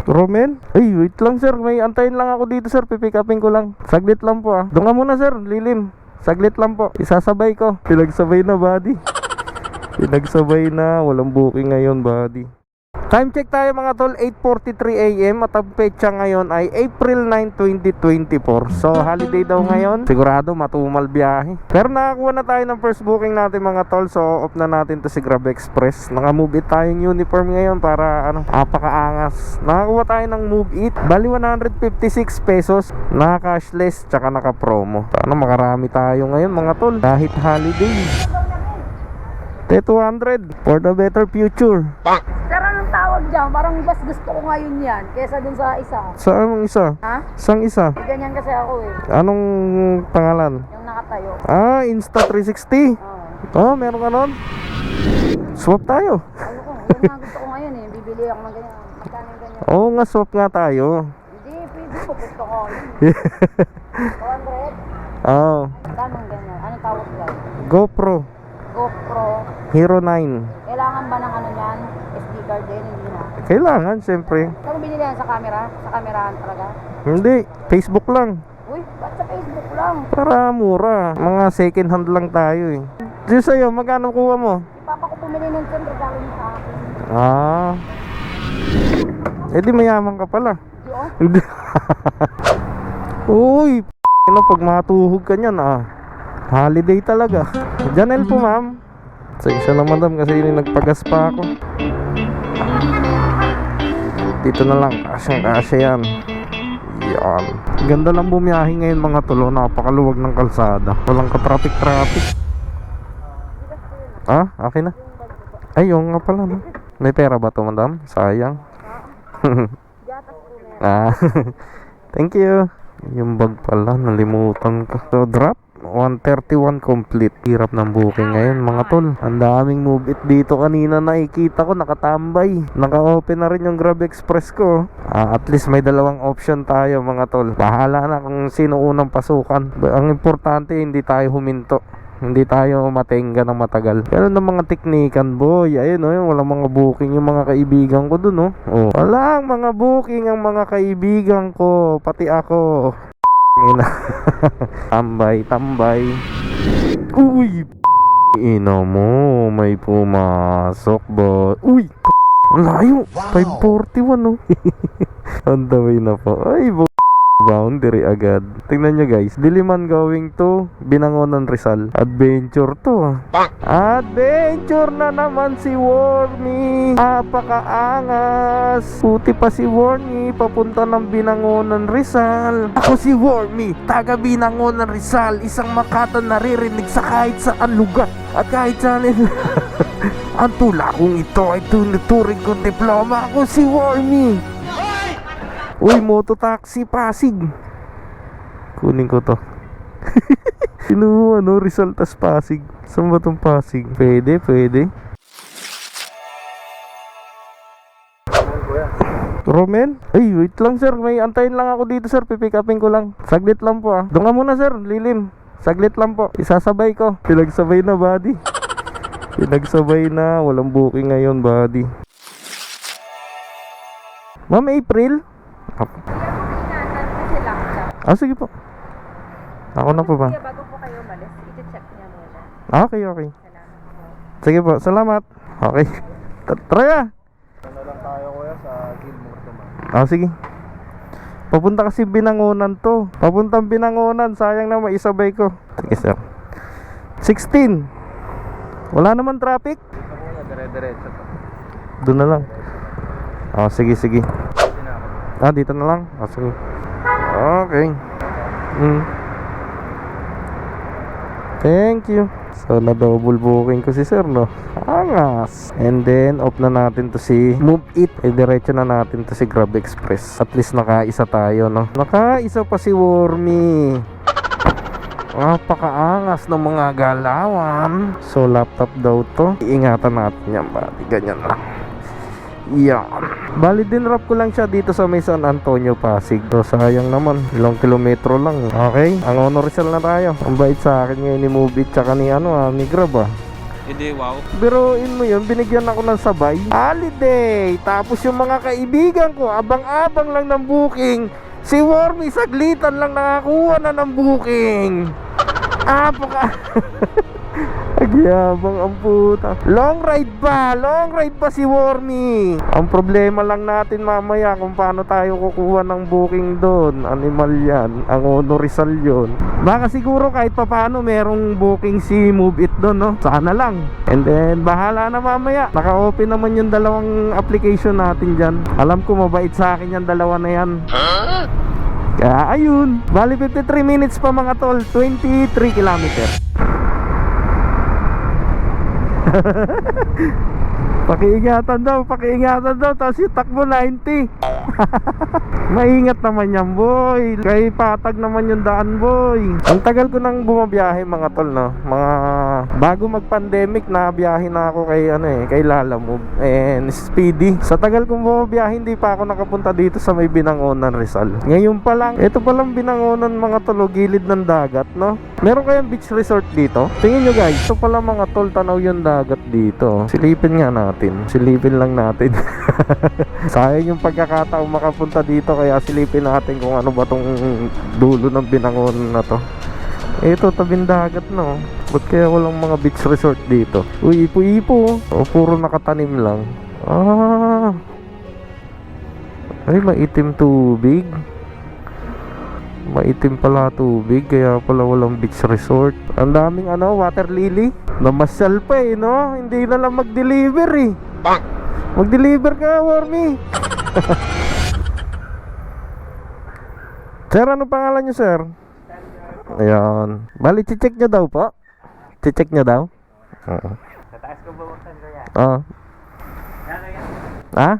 Romel? Ay, wait lang sir. May antayin lang ako dito sir. Pipick upin ko lang. Saglit lang po ah. Doon ka muna sir. Lilim. Saglit lang po. Isasabay ko. Pinagsabay na buddy. Pinagsabay na. Walang booking ngayon buddy. Time check tayo mga tol, 8:43 AM at ang petsa ngayon ay April 9, 2024. So holiday daw ngayon, sigurado matumal biyahe. Pero nakakuha na tayo ng first booking natin mga tol. So off na natin to si Grab Express. Naka-move it tayong uniform ngayon para napakaangas. Nakakuha tayo ng move it. Bali 156 pesos. Naka-cashless tsaka naka-promo. Sana makarami tayo ngayon mga tol kahit holiday. 200 for the better future. Sir, anong tawag dyan? Parang mas gusto ko ngayon yan kesa dun sa isa. Saan isa? Ha? Sang isa? Ganyan kasi ako eh. Anong pangalan? Yung nakatayo. Insta360. Oo. Meron ka nun? Swap tayo. Ano ko, yung mga gusto ko ngayon eh. Bibili ako ng ganyan. Magkano yung ganyan? Oo nga, swap nga tayo. Hindi, pwede ko. Gusto ko yun. 200? Oo. Magkano ganyan? Anong tawag dyan? GoPro GoPro. Hero 9. Kailangan ba ng ano yan? SD card din? Hindi na. Kailangan, syempre. Saan mo binili yan? Sa camera? Sa camerahan talaga? Hindi, Facebook lang. Uy, ba't sa Facebook lang? Para mura. Mga second hand lang tayo eh. Diyos sa'yo, magkano kuha mo? Si Papa ko pumili ng siyang regalo niya sa akin. Di mayaman ka pala. Di oh? Hindi. Uy, pag matuhog ka niyan holiday talaga. Janelle po ma'am. Sa isa na madam kasi yun yung nagpagas pa ako. Dito na lang, kasyang-kasya yan. Yan. Ganda lang bumiyahe ngayon mga tulo. Napakaluwag ng kalsada. Walang ka-traffic. Okay na. Ay, yung nga pala no? May pera ba to madam? Sayang. Thank you. Yung bag pala, nalimutan ko. So drop 131 complete. Hirap ng booking ngayon mga tol. Ang daming move it dito kanina. Nakikita ko nakatambay. Naka-open na rin yung Grab Express ko. At least may dalawang option tayo mga tol. Bahala na kung sino unang pasukan. Ang importante hindi tayo huminto. Hindi tayo matenga ng matagal. Ganun ng mga teknikan boy. Ayun walang mga booking yung mga kaibigan ko dun walang mga booking ang mga kaibigan ko. Pati ako. Tambay. Uy, ina mo, may pumasok ba? Uy, ang layo. 541 Ang daway na po. Ay, boundary agad. Tingnan nyo guys, Diliman going to Binangonan Rizal. Adventure to Adventure na naman si Wormy. Napakaangas. Puti pa si Wormy papunta ng Binangonan Rizal. Ako si Wormy, taga Binangonan Rizal. Isang makata naririnig sa kahit saan lugar at kahit saan ang tula kong ito ay tunuturing kong diploma. Ako si Wormy. Uy, mototaxi Pasig. Kunin ko to. Sino Rizal tas Pasig. Saan ba tong Pasig? Pwede. Romel? Ay, wait lang sir. May antayin lang ako dito sir. Pipick upin ko lang. Saglit lang po Doon ka muna sir. Lilim. Saglit lang po. Isasabay ko. Pinagsabay na buddy. Pinagsabay na. Walang booking ngayon buddy. Ma'am April? Sige po. Ako na po ba? Bago po kayo malis, i-check niya muna. Okay. Sige po, salamat. Okay. Tara. Ano lang tayo kuya sa Gilmore naman. Sige. Papunta kasi Binangonan to. Papuntang Binangonan, sayang na maisabay ko. Sige sir. 16. Wala naman traffic? Dito kuya, dire-diretso to. Doon na lang. Sige. Dito na lang? Sige. Okay. Thank you. So na-double booking ko si sir Angas. And then off na natin to si Move It. Diretso na natin to si Grab Express. At least nakaisa tayo Nakaisa pa si Wormy. Napakaangas ng mga galawan. So laptop daw to. Iingatan natin yan pati. Ganyan lang. Yan. Bali din wrap ko lang siya dito sa may San Antonio, Pasig. So sayang naman, ilang kilometro lang Okay, ang Honor Rizal na tayo. Ang bait sa akin ngayon ni Move It tsaka ni Grab Hindi, wow. Biruin mo yun, binigyan ako ng sabay. Holiday! Tapos yung mga kaibigan ko, abang-abang lang ng booking. Si Wormy, saglitan lang nakakuha na ng booking. Agyabang ang puta. Long ride pa si Wormy. Ang problema lang natin mamaya kung paano tayo kukuha ng booking doon. Animal yan, ang Ono Rizal yun. Baka siguro kahit papaano merong booking si Move It doon, no? Sana lang. And then bahala na mamaya. Naka-open naman yung dalawang application natin dyan. Alam ko mabait sa akin yung dalawa na yan. Kaya ayun, bali 53 minutes pa mga tol, 23 kilometer. Pakiingatan daw, tapos yung takbo 90. Maingat naman yan, boy. Kay patag naman yung daan, boy. Ang tagal ko nang bumabiyahe mga tol, no. Mga bago mag-pandemic na biyahe na ako kay Lalamove and Speedy. Sa tagal kong bumabiyahe, hindi pa ako nakapunta dito sa may Binangonan, Rizal. Ngayon pa lang, ito pa lang Binangonan mga tol, gilid ng dagat, no. Meron kayang beach resort dito? Tingin nyo guys, ito pala mga tol, tanaw yung dagat dito. Silipin nga natin, silipin lang natin. Sayang yung pagkakataon makapunta dito, kaya silipin natin kung ano ba tong dulo ng Binangonan na to. Ito, tabing dagat, no. Ba't kaya walang mga beach resort dito? Uy, ipo-ipo. O, puro nakatanim lang. Ay, maitim tubig. Maitim pala tubig, kaya pala walang beach resort. Ang daming water lily. Namasyal pa no? Hindi na lang mag-deliver Mag-deliver ka, Wormy. Sir, ano pangalan nyo, sir? Ayan. Bali, check nyo daw po. Check nyo daw. Oo. Sa taas ko bubuksan ko yan. Oo. Ha?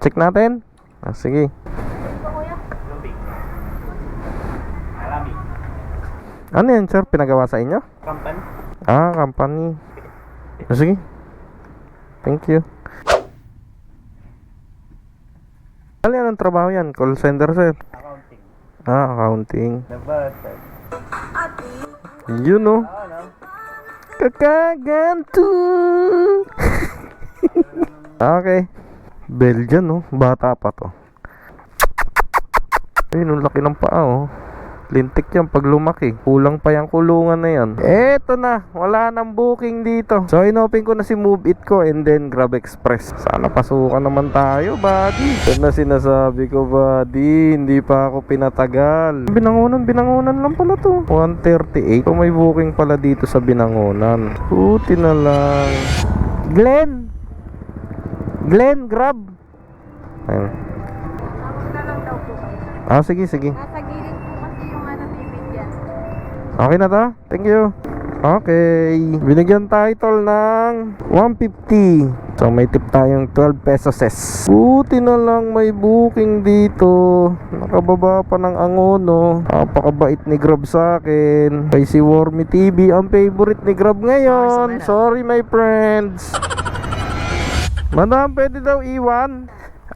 Check natin? Sige. Lubig. Marami. Ano yan, sir? Pinagawa sa inyo? Company. Company. Sige. Thank you. Ano yan ang trabaho yan? Call center, sir? Accounting. Accounting. Nabatag. Yun, no? Kakaganto. Okay. Belgian, no? Bata pa to. Ayun, ang laki ng paa, oh. Lintik yan pag lumaki. Kulang pa yung kulungan na yan. Eto na, wala nang booking dito. So inopen ko na si Move It ko and then Grab Express. Sana pasukan naman tayo, buddy. Ito na sinasabi ko, buddy. Hindi pa ako pinatagal. Binangonan lang pala to. 138. So may booking pala dito sa Binangonan. Puti na lang. Glenn, Grab. Ayun. na lang daw po kayo. Sige. Nasa gilid po kasi yung bibigyan. Okay na to? Thank you. Okay. Binigyan tayo tol ng 150. So may tip tayong 12 pesos. Buti na lang may booking dito. Nakababa pa ng Angono. Napakabait ni Grab sa akin. Kay si Wormy TV ang favorite ni Grab ngayon. Sorry my friends. Madam, pwede daw iwan.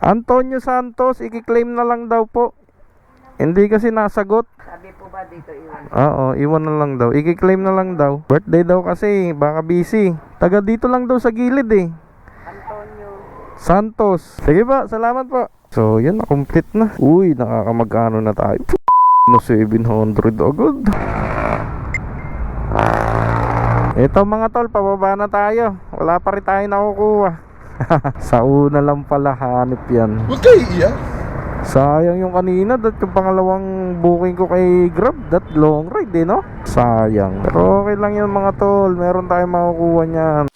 Antonio Santos, i-claim na lang daw po. Hindi kasi nasagot. Sabi po ba dito iwan? Oo, iwan na lang daw. I-claim na lang daw. Birthday daw kasi, baka busy. Taga dito lang daw sa gilid eh. Antonio Santos. Sige pa, salamat po. So, yun, na-complete na. Uy, nakakamagkano na tayo. No, 700 agad. Ito mga tol, pababa na tayo. Wala pa rin tayo nakukuha. Sa una lang pala hanip yan. Huwag kayo iiyak. Sayang yung kanina, that yung pangalawang booking ko kay Grab, that long ride no? Sayang. Pero okay lang yun mga tol, meron tayong makukuha niyan.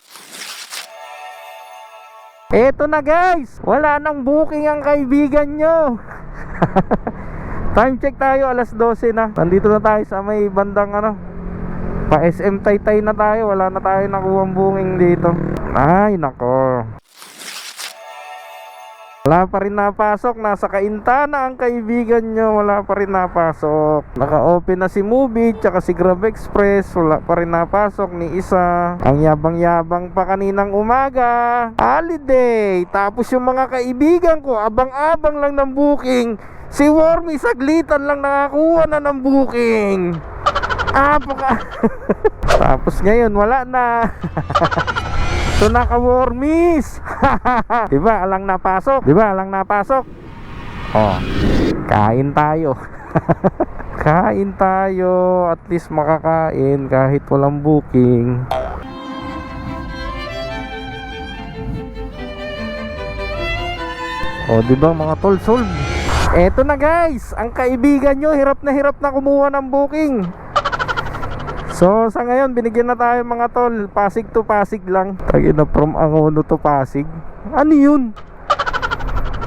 Eto na guys, wala nang booking ang kaibigan nyo. Time check tayo, alas 12 na. Nandito na tayo sa may bandang pa SM Taytay na tayo. Wala na tayo nakuha booking dito. Ay nako, wala pa rin napasok. Nasa Kaintana ang kaibigan nyo. Wala pa rin napasok. Naka-open na si Movie tsaka si Grab Express. Wala pa rin napasok ni isa. Ang yabang-yabang pa kaninang umaga. Holiday. Tapos yung mga kaibigan ko, abang-abang lang ng booking. Si Wormy, saglitan lang nakakuha na ng booking. Tapos ngayon wala na. So naka-warmies. Diba alang napasok? Oh, kain tayo. Kain tayo. At least makakain kahit walang booking. O, diba mga tol, solve. Eto na guys, ang kaibigan nyo hirap na kumuha ng booking. So sa ngayon binigyan na tayo mga tol. Pasig to Pasig lang. Tagina from Angono to Pasig. Ano yun?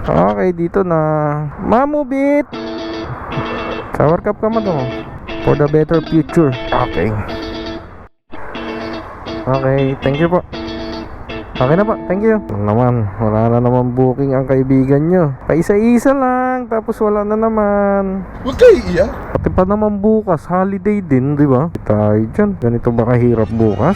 Okay, dito na. Mamubit. Shower cup ka man to. For the better future. Okay. Okay, thank you po. Okay na po, thank you. Naman, wala na naman booking ang kaibigan nyo. Paisa-isa lang, tapos wala na naman. Huwag kayo iiyak. Pati pa naman bukas, holiday din, di ba? Tayo dyan, ganito ba kahirap bukas?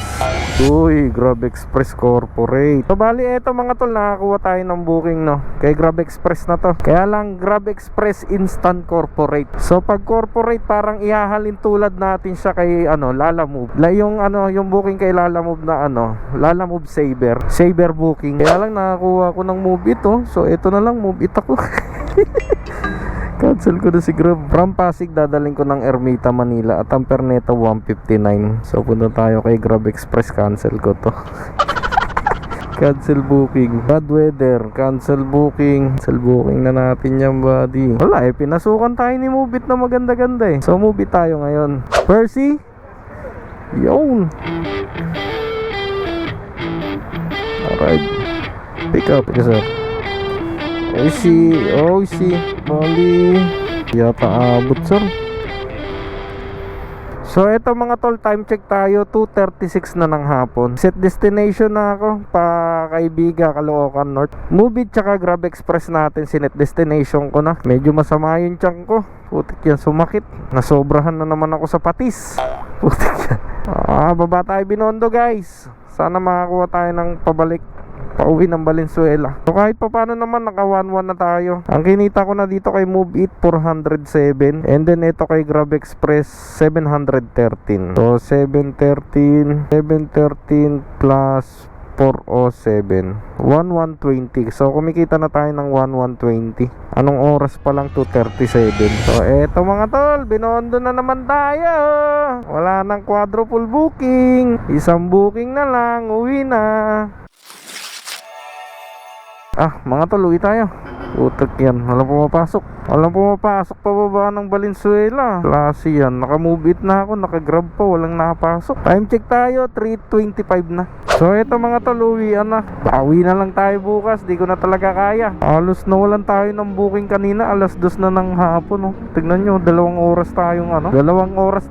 Uy, Grab Express Corporate. So bali, eto mga tol, nakakuha tayo ng booking, no? Kay Grab Express na to. Kaya lang, Grab Express Instant Corporate. So pag corporate, parang ihahalin tulad natin siya kay, Lalamove. Yung booking kay Lalamove na, Lalamove Saber booking. Kaya lang nakakuha ko ng Move It, oh. So eto na lang, Move It ako. Cancel ko na si Grab. From Pasig dadaling ko ng Ermita, Manila at ang Perneta 159. So punta tayo kay Grab Express. Cancel ko to. Cancel booking. Bad weather. Cancel booking. Cancel booking na natin yan, buddy. Wala eh, pinasukan tayo ni Move It na maganda-ganda eh. So Move It tayo ngayon. Percy. Yun. Alright. Pick up. Yes sir. OC, Molly. Yata abot sir. So eto mga tol, time check tayo, 2:36 na ng hapon. Set destination na ako pa Kaibiga, Caloocan North. Move It tsaka Grab Express natin, sinet destination ko na. Medyo masama yung tiyan ko. Putik yan, sumakit. Nasobrahan na naman ako sa patis. Putik yan. Baba tayo Binondo guys. Sana makakuha tayo ng pabalik pauwi ng Valenzuela. So kahit pa paano naman naka 1-1 na tayo. Ang kinita ko na dito kay Move It 407. And then ito kay Grab Express 713. So 713 plus 407 1120. So kumikita na tayo ng 1120. Anong oras pa lang? 2:37. So eto mga tol, Binondo na naman tayo. Wala nang quadruple booking. Isang booking na lang, uwi na. Mga tol, uwi tayo. Utak yan, walang pumapasok pababa ng Valenzuela. Klase yan, naka-Move It na ako, naka-Grab pa, walang nakapasok. Time check tayo, 3:25 na. So eto mga tol, uwian na. Bawi na lang tayo bukas, di ko na talaga kaya. Halos nawalan tayo ng booking kanina, 2:00 na ng hapon, oh. Tignan nyo, 2 oras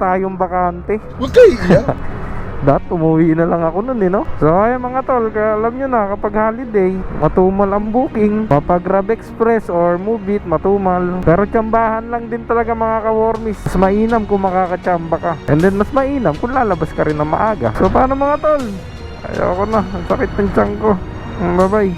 tayong bakante. Huwag kayo iiyak. Umuwi na lang ako nun no? So ay mga tol, alam nyo na kapag holiday, matumal ang booking. Kapag Grab Express or Move It, matumal. Pero tsambahan lang din talaga mga ka-warmies. Mas mainam kung makakatsamba ka. And then mas mainam kung lalabas ka rin na maaga. So paano mga tol? Ayoko na, ang sakit ng tiyan ko. Bye bye.